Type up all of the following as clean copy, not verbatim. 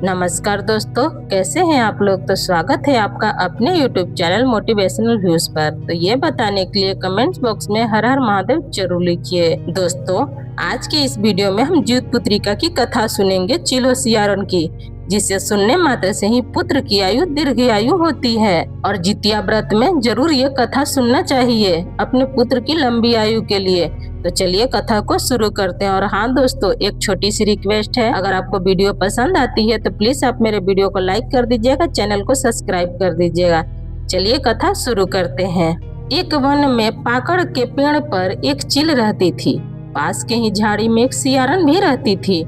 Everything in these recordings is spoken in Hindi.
नमस्कार दोस्तों, कैसे हैं आप लोग। तो स्वागत है आपका अपने YouTube चैनल मोटिवेशनल व्यूज पर। तो ये बताने के लिए कमेंट्स बॉक्स में हर हर महादेव जरूर लिखिए। दोस्तों, आज के इस वीडियो में हम ज्यूत पुत्रिका की कथा सुनेंगे, चिल्हो सियारन की, जिसे सुनने मात्र से ही पुत्र की आयु दीर्घायु होती है। और जितिया व्रत में जरूर ये कथा सुनना चाहिए अपने पुत्र की लंबी आयु के लिए। तो चलिए कथा को शुरू करते हैं। और हाँ दोस्तों, एक छोटी सी रिक्वेस्ट है, अगर आपको वीडियो पसंद आती है तो प्लीज आप मेरे वीडियो को लाइक कर दीजिएगा, चैनल को सब्सक्राइब कर दीजिएगा। चलिए कथा शुरू करते हैं। एक वन में पाकड़ के पेड़ पर एक चील रहती थी। पास के ही झाड़ी में एक सियारन भी रहती थी।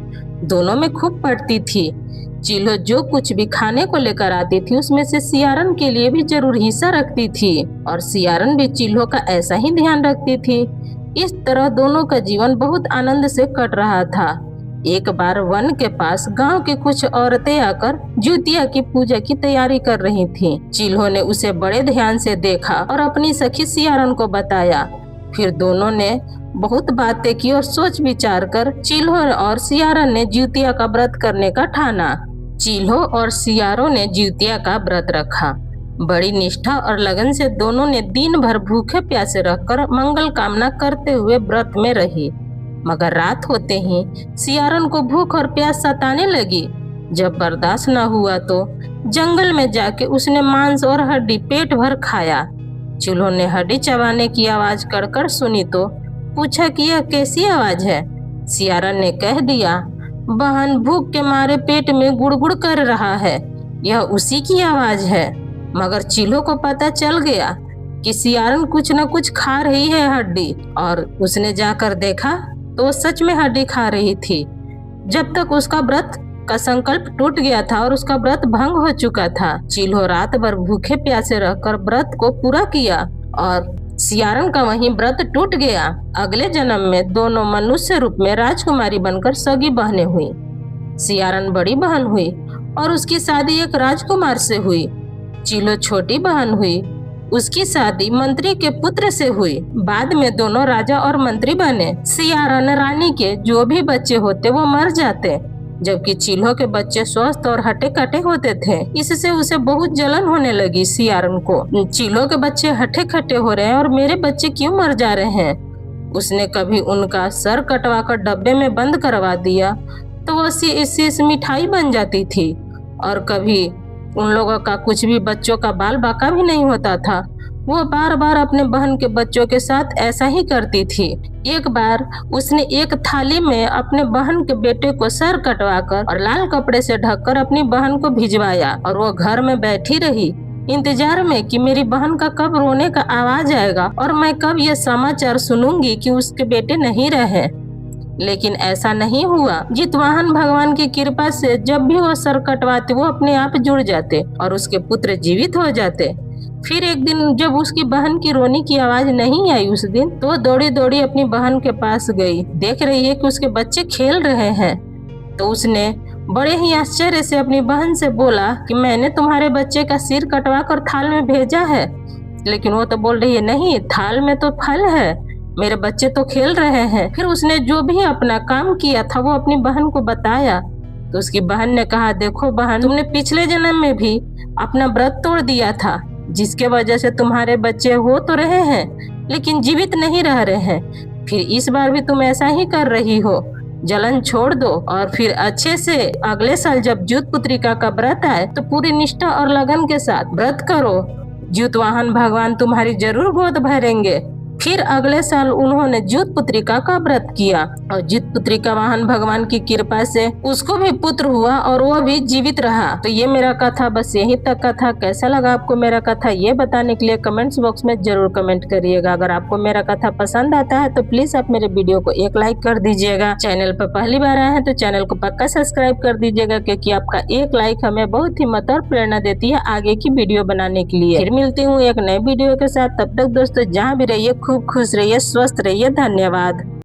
दोनों में खूब पड़ती थी। चिल्हो जो कुछ भी खाने को लेकर आती थी उसमें से सियारन के लिए भी जरूर हिस्सा रखती थी, और सियारन भी चिल्हो का ऐसा ही ध्यान रखती थी। इस तरह दोनों का जीवन बहुत आनंद से कट रहा था। एक बार वन के पास गांव की कुछ औरतें आकर ज्यूतिया की पूजा की तैयारी कर रही थीं। चिल्हो ने उसे बड़े ध्यान से देखा और अपनी सखी सियारन को बताया। फिर दोनों ने बहुत बातें की और सोच विचार कर चिल्हो और सियारन ने ज्यूतिया का व्रत करने का ठाना। चिल्हो और सियारों ने ज्यूतिया का व्रत रखा। बड़ी निष्ठा और लगन से दोनों ने दिन भर भूखे प्यासे रहकर मंगल कामना करते हुए व्रत में रही। मगर रात होते ही सियारन को भूख और प्यास सताने लगी। जब बर्दाश्त न हुआ तो जंगल में जाके उसने मांस और हड्डी पेट भर खाया। चिल्हो ने हड्डी चबाने की आवाज कर सुनी तो पूछा कि यह कैसी आवाज है। सियारन ने कह दिया, बहन भूख के मारे पेट में गुड़गुड़ कर रहा है, यह उसी की आवाज है। मगर चिल्हो को पता चल गया कि सियारन कुछ न कुछ खा रही है हड्डी, और उसने जाकर देखा तो सच में हड्डी खा रही थी। जब तक उसका व्रत का संकल्प टूट गया था और उसका व्रत भंग हो चुका था। चिल्हो रात भर भूखे प्यासे रहकर व्रत को पूरा किया और सियारन का वहीं व्रत टूट गया। अगले जन्म में दोनों मनुष्य रूप में राजकुमारी बनकर सगी बहनें हुई। सियारन बड़ी बहन हुई और उसकी शादी एक राजकुमार से हुई। चिल्हो छोटी बहन हुई, उसकी शादी मंत्री के पुत्र से हुई। बाद में दोनों राजा और मंत्री बने। सियारन रानी के जो भी बच्चे होते वो मर जाते, जबकि चिल्हो के बच्चे स्वस्थ और हटे कटे होते थे। इससे उसे बहुत जलन होने लगी सियारन को। चिल्हो के बच्चे हटे खट्टे हो रहे हैं और मेरे बच्चे क्यों मर जा रहे हैं। उसने कभी उनका सर कटवाकर डब्बे में बंद करवा दिया तो वो शीश मिठाई बन जाती थी, और कभी उन लोगों का कुछ भी बच्चों का बाल बाका भी नहीं होता था। वो बार बार अपने बहन के बच्चों के साथ ऐसा ही करती थी। एक बार उसने एक थाली में अपने बहन के बेटे को सर कटवाकर और लाल कपड़े से ढककर अपनी बहन को भिजवाया, और वो घर में बैठी रही इंतजार में कि मेरी बहन का कब रोने का आवाज आएगा और मैं कब ये समाचार सुनूंगी कि उसके बेटे नहीं रहे। लेकिन ऐसा नहीं हुआ। जितवाहन भगवान की कृपा से जब भी वो सर कटवाते वो अपने आप जुड़ जाते और उसके पुत्र जीवित हो जाते। फिर एक दिन जब उसकी बहन की रोने की आवाज नहीं आई उस दिन, तो वो दौड़ी दौड़ी अपनी बहन के पास गई। देख रही है कि उसके बच्चे खेल रहे हैं, तो उसने बड़े ही आश्चर्य से अपनी बहन से बोला कि मैंने तुम्हारे बच्चे का सिर कटवा कर थाल में भेजा है। लेकिन वो तो बोल रही है, नहीं, थाल में तो फल है, मेरे बच्चे तो खेल रहे हैं। फिर उसने जो भी अपना काम किया था वो अपनी बहन को बताया। तो उसकी बहन ने कहा, देखो बहन, तुमने पिछले जन्म में भी अपना व्रत तोड़ दिया था, जिसके वजह से तुम्हारे बच्चे हो तो रहे हैं लेकिन जीवित नहीं रह रहे हैं। फिर इस बार भी तुम ऐसा ही कर रही हो। जलन छोड़ दो और फिर अच्छे से अगले साल जब ज्यूत पुत्रिका का व्रत आए तो पूरी निष्ठा और लगन के साथ व्रत करो। ज्यूतवाहन भगवान तुम्हारी जरूर गोद भरेंगे। फिर अगले साल उन्होंने ज्यूत पुत्रिका का व्रत किया और ज्यूत पुत्रिका वाहन भगवान की कृपा से उसको भी पुत्र हुआ और वो भी जीवित रहा। तो ये मेरा कथा बस यहीं तक का था। कैसा लगा आपको मेरा कथा ये बताने के लिए कमेंट्स बॉक्स में जरूर कमेंट करिएगा। अगर आपको मेरा कथा पसंद आता है तो प्लीज आप मेरे वीडियो को एक लाइक कर दीजिएगा। चैनल पर पहली बार आए हैं तो चैनल को पक्का सब्सक्राइब कर दीजिएगा, क्योंकि आपका एक लाइक हमें बहुत ही मत और प्रेरणा देती है आगे की वीडियो बनाने के लिए। फिर मिलती हूँ एक नए वीडियो के साथ। तब तक दोस्तों जहाँ भी रहिए खूब खुश रहिए, स्वस्थ रहिए। धन्यवाद।